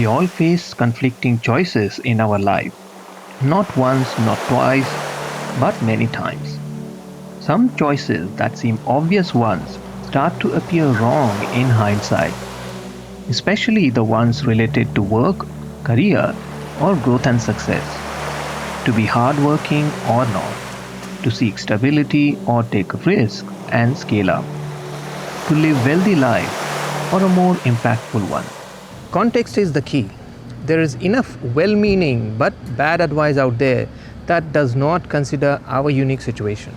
We all face conflicting choices in our life, not once, not twice, but many times. Some choices that seem obvious ones start to appear wrong in hindsight, especially the ones related to work, career, or growth and success. To be hardworking or not, to seek stability or take a risk and scale up, to live wealthy life or a more impactful one. Context is the key. There is enough well-meaning but bad advice out there that does not consider our unique situation.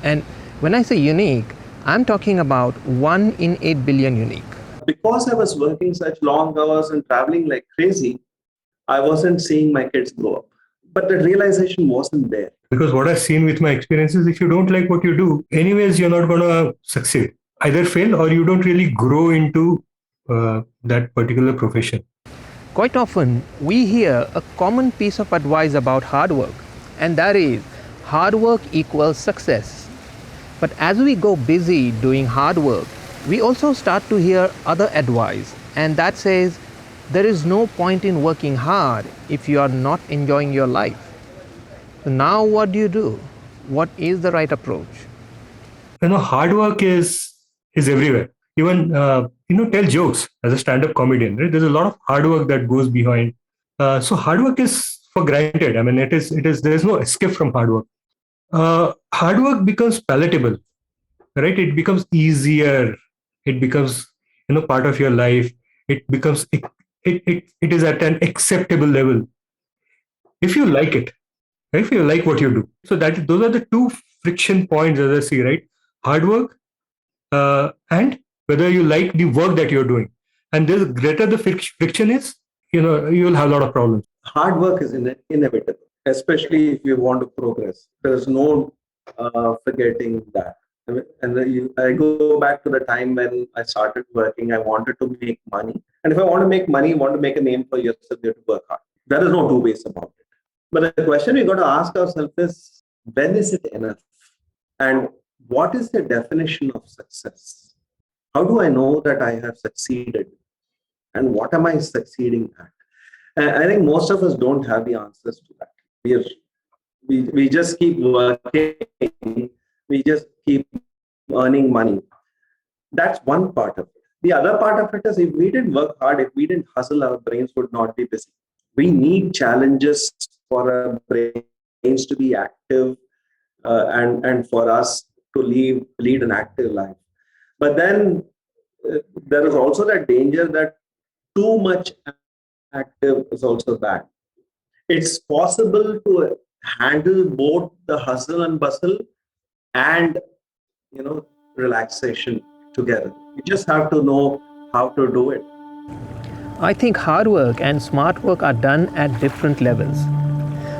And when I say unique, I'm talking about 1 in 8 billion unique. Because I was working such long hours and traveling like crazy, I wasn't seeing my kids grow up. But the realization wasn't there. Because what I've seen with my experiences, if you don't like what you do, anyways, you're not going to succeed. Either fail or you don't really grow into that particular profession. Quite often, we hear a common piece of advice about hard work, and that is hard work equals success. But as we go busy doing hard work, we also start to hear other advice, and that says there is no point in working hard if you are not enjoying your life. So now what do? What is the right approach? Hard work is everywhere. Even tell jokes as a stand-up comedian. Right? There's a lot of hard work that goes behind. So hard work is for granted. I mean, it is. There's no escape from hard work. Hard work becomes palatable, right? It becomes easier. It becomes part of your life. It becomes it is at an acceptable level if you like it. Right? If you like what you do. So those are the two friction points, as I see. Right? Hard work and whether you like the work that you're doing. And the greater the friction is, you'll have a lot of problems. Hard work is inevitable, especially if you want to progress. There's no forgetting that. And I go back to the time when I started working. I wanted to make money. And if I want to make money, you want to make a name for yourself, you have to work hard. There is no two ways about it. But the question we got to ask ourselves is, when is it enough? And what is the definition of success? How do I know that I have succeeded? And what am I succeeding at? And I think most of us don't have the answers to that. We just keep working. We just keep earning money. That's one part of it. The other part of it is, if we didn't work hard, if we didn't hustle, our brains would not be busy. We need challenges for our brains to be active and for us to lead an active life. But then there is also that danger that too much active is also bad. It's possible to handle both the hustle and bustle and relaxation together. You just have to know how to do it. I think hard work and smart work are done at different levels.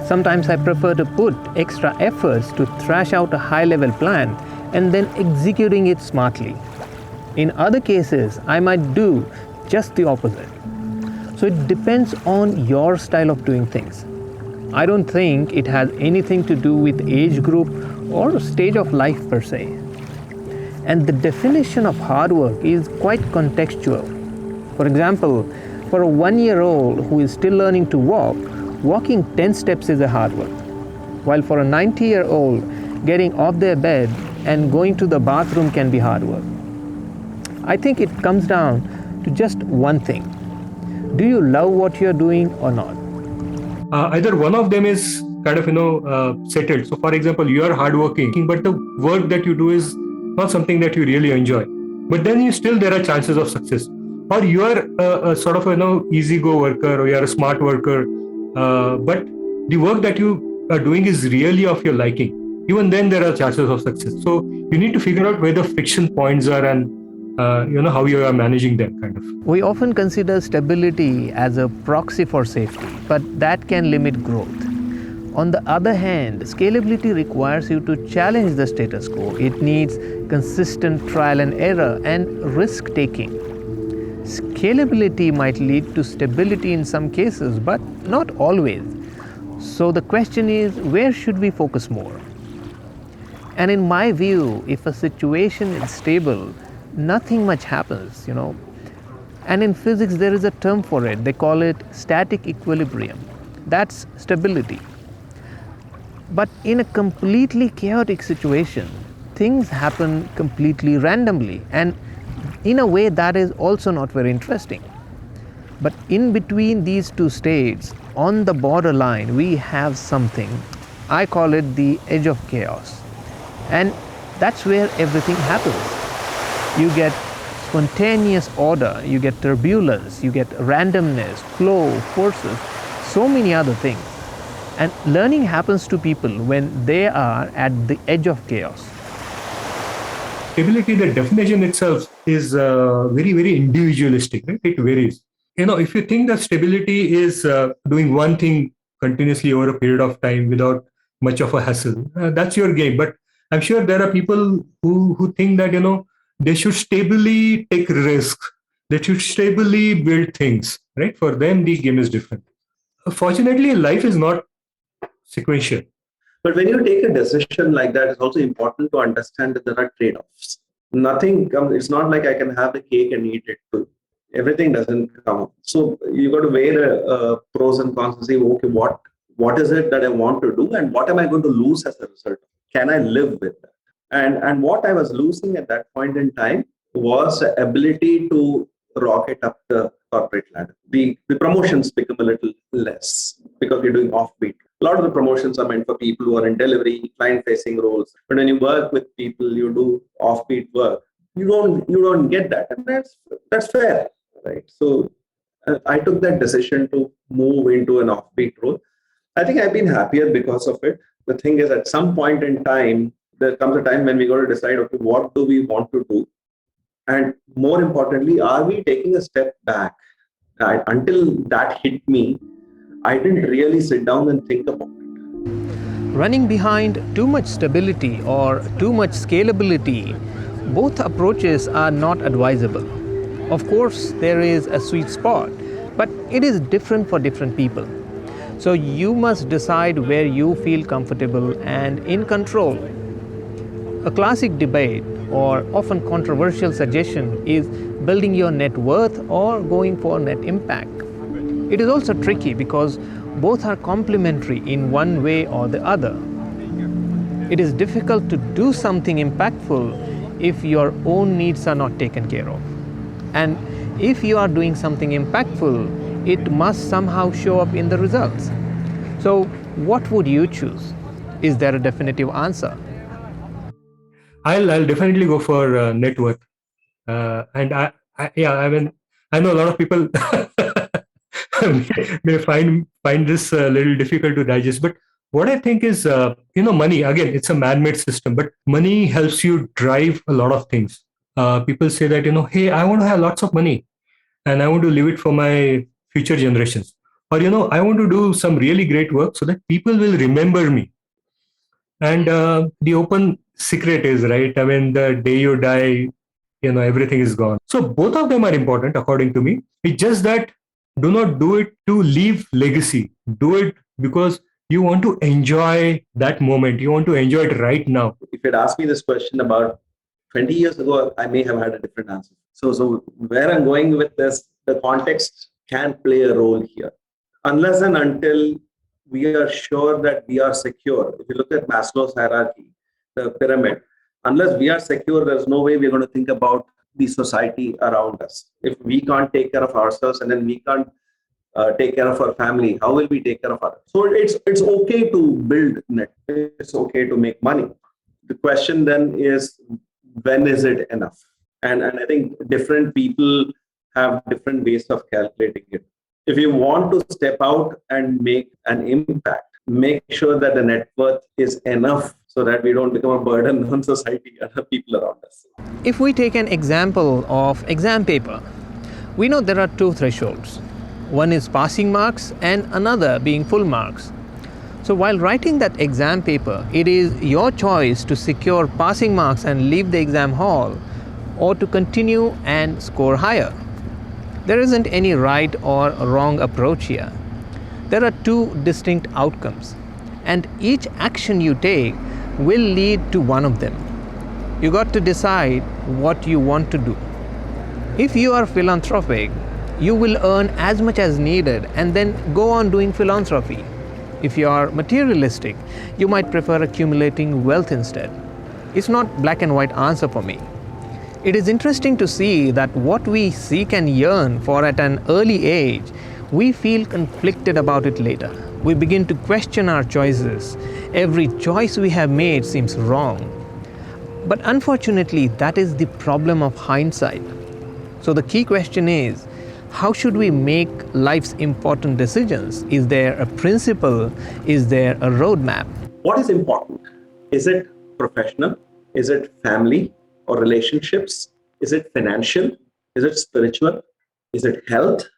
Sometimes I prefer to put extra efforts to thrash out a high-level plan and then executing it smartly. In other cases, I might do just the opposite. So it depends on your style of doing things. I don't think it has anything to do with age group or stage of life per se. And the definition of hard work is quite contextual. For example, for a 1-year-old who is still learning to walk, walking 10 steps is a hard work. While for a 90-year-old, getting off their bed and going to the bathroom can be hard work. I think it comes down to just one thing. Do you love what you're doing or not? Either one of them is kind of, settled. So for example, you are hardworking, but the work that you do is not something that you really enjoy. But then there are chances of success. Or you are a sort of, easy-go worker, or you are a smart worker, but the work that you are doing is really of your liking. Even then there are chances of success. So you need to figure out where the friction points are and how you are managing them, kind of. We often consider stability as a proxy for safety, but that can limit growth. On the other hand, scalability requires you to challenge the status quo. It needs consistent trial and error and risk-taking. Scalability might lead to stability in some cases, but not always. So the question is, where should we focus more? And in my view, if a situation is stable, nothing much happens, And in physics, there is a term for it. They call it static equilibrium. That's stability. But in a completely chaotic situation, things happen completely randomly, and in a way that is also not very interesting. But in between these two states, on the borderline, we have something. I call it the edge of chaos. And that's where everything happens. You get spontaneous order, you get turbulence, you get randomness, flow, forces, so many other things. And learning happens to people when they are at the edge of chaos. Stability, the definition itself is very, very individualistic, right? It varies. If you think that stability is doing one thing continuously over a period of time without much of a hassle, that's your game. But I'm sure there are people who think that, they should stably take risks. They should stably build things, right? For them, the game is different. Fortunately, life is not sequential. But when you take a decision like that, it's also important to understand that there are trade-offs. Nothing comes, it's not like I can have the cake and eat it too. Everything doesn't come up. So you got to weigh the pros and cons and say, okay, what is it that I want to do and what am I going to lose as a result? Can I live with that? And what I was losing at that point in time was the ability to rocket up the corporate ladder. The promotions become a little less because you're doing offbeat. A lot of the promotions are meant for people who are in delivery, client-facing roles. But when you work with people, you do offbeat work. You don't get that, and that's fair, right? So I took that decision to move into an offbeat role. I think I've been happier because of it. The thing is, at some point in time, there comes a time when we got to decide, okay, what do we want to do? And more importantly, are we taking a step back? Until that hit me, I didn't really sit down and think about it. Running behind too much stability or too much scalability, both approaches are not advisable. Of course, there is a sweet spot, but it is different for different people. So you must decide where you feel comfortable and in control. A classic debate or often controversial suggestion is building your net worth or going for net impact. It is also tricky because both are complementary in one way or the other. It is difficult to do something impactful if your own needs are not taken care of. And if you are doing something impactful, it must somehow show up in the results. So, what would you choose? Is there a definitive answer? I'll definitely go for net worth. And I know a lot of people may find this a little difficult to digest. But what I think is, money, again, it's a man-made system, but money helps you drive a lot of things. People say that, hey, I want to have lots of money and I want to leave it for my future generations. Or, I want to do some really great work so that people will remember me. And the open secret is, right, I mean, the day you die, everything is gone. So both of them are important, according to me. It's just that do not do it to leave legacy. Do it because you want to enjoy that moment. You want to enjoy it right now. If you'd asked me this question about 20 years ago, I may have had a different answer. So where I'm going with this, the context can play a role here. Unless and until we are sure that we are secure. If you look at Maslow's hierarchy, the pyramid, unless we are secure, there's no way we're going to think about the society around us. If we can't take care of ourselves and then we can't take care of our family, how will we take care of others? So it's okay to build net. It's okay to make money. The question then is, when is it enough? And I think different people have different ways of calculating it. If you want to step out and make an impact, make sure that the net worth is enough so that we don't become a burden on society and the people around us. If we take an example of exam paper, we know there are two thresholds. One is passing marks and another being full marks. So while writing that exam paper, it is your choice to secure passing marks and leave the exam hall, or to continue and score higher. There isn't any right or wrong approach here. There are two distinct outcomes, and each action you take will lead to one of them. You got to decide what you want to do. If you are philanthropic, you will earn as much as needed and then go on doing philanthropy. If you are materialistic, you might prefer accumulating wealth instead. It's not black and white answer for me. It is interesting to see that what we seek and yearn for at an early age, we feel conflicted about it later. We begin to question our choices. Every choice we have made seems wrong. But unfortunately, that is the problem of hindsight. So the key question is, how should we make life's important decisions? Is there a principle? Is there a roadmap? What is important? Is it professional? Is it family or relationships? Is it financial? Is it spiritual? Is it health?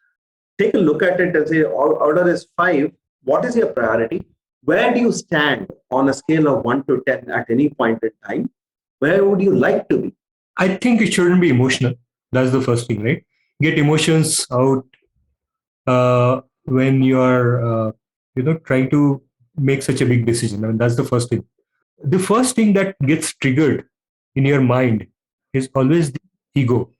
Take a look at it and say, order is 5. What is your priority? Where do you stand on a scale of 1 to 10 at any point in time? Where would you like to be? I think it shouldn't be emotional. That's the first thing, right? Get emotions out when you are, trying to make such a big decision. I mean, that's the first thing. The first thing that gets triggered in your mind is always the ego.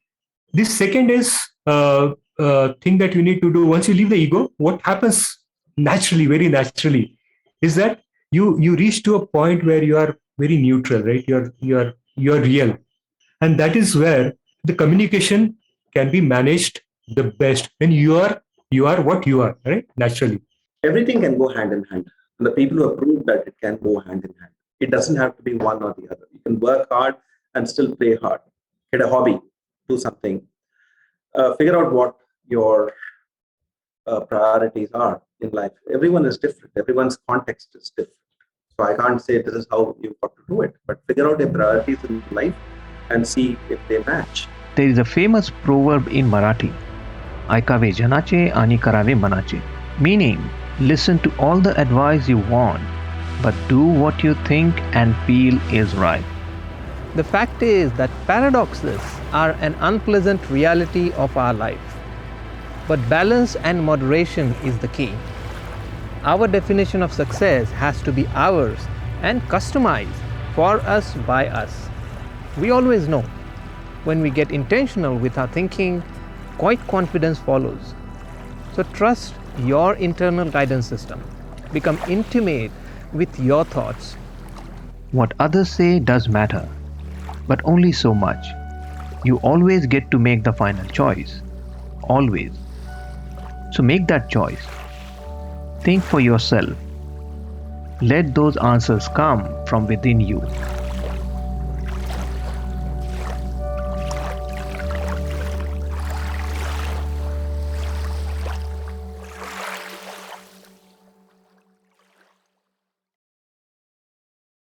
The second is thing that you need to do once you leave the ego. What happens naturally, very naturally, is that you reach to a point where you are very neutral, right? You're real, and that is where the communication can be managed the best. And you are what you are, right? Naturally. Everything can go hand in hand. And the people who have proved that it can go hand in hand. It doesn't have to be one or the other. You can work hard and still play hard. Get a hobby, do something. Figure out what your priorities are in life. Everyone is different. Everyone's context is different. So I can't say this is how you've got to do it. But figure out your priorities in life and see if they match. There is a famous proverb in Marathi, "Aikaवे janache ani karave manache," meaning listen to all the advice you want, but do what you think and feel is right. The fact is that paradoxes are an unpleasant reality of our life. But balance and moderation is the key. Our definition of success has to be ours and customized for us by us. We always know when we get intentional with our thinking, quiet confidence follows. So trust your internal guidance system. Become intimate with your thoughts. What others say does matter, but only so much. You always get to make the final choice. Always. So make that choice. Think for yourself. Let those answers come from within you.